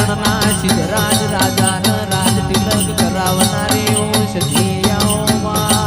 પાટણના સિદ્ધરાજ રાજાને રાજ તિલક કરાવનારી ઔષધિયાઓમાં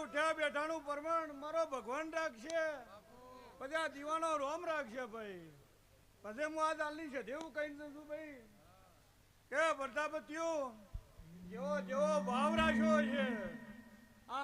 ઉઠ્યા બેઠાનું પરમાણ મારો ભગવાન રાખશે બધા દીવાનો રોમ રાખશે ભાઈ પછી હું આ દાલની છે એવું કહી દઉં છું ભાઈ કે પ્રજાપતિઓ જેવો જેવો ભાવ રાખ્યો છે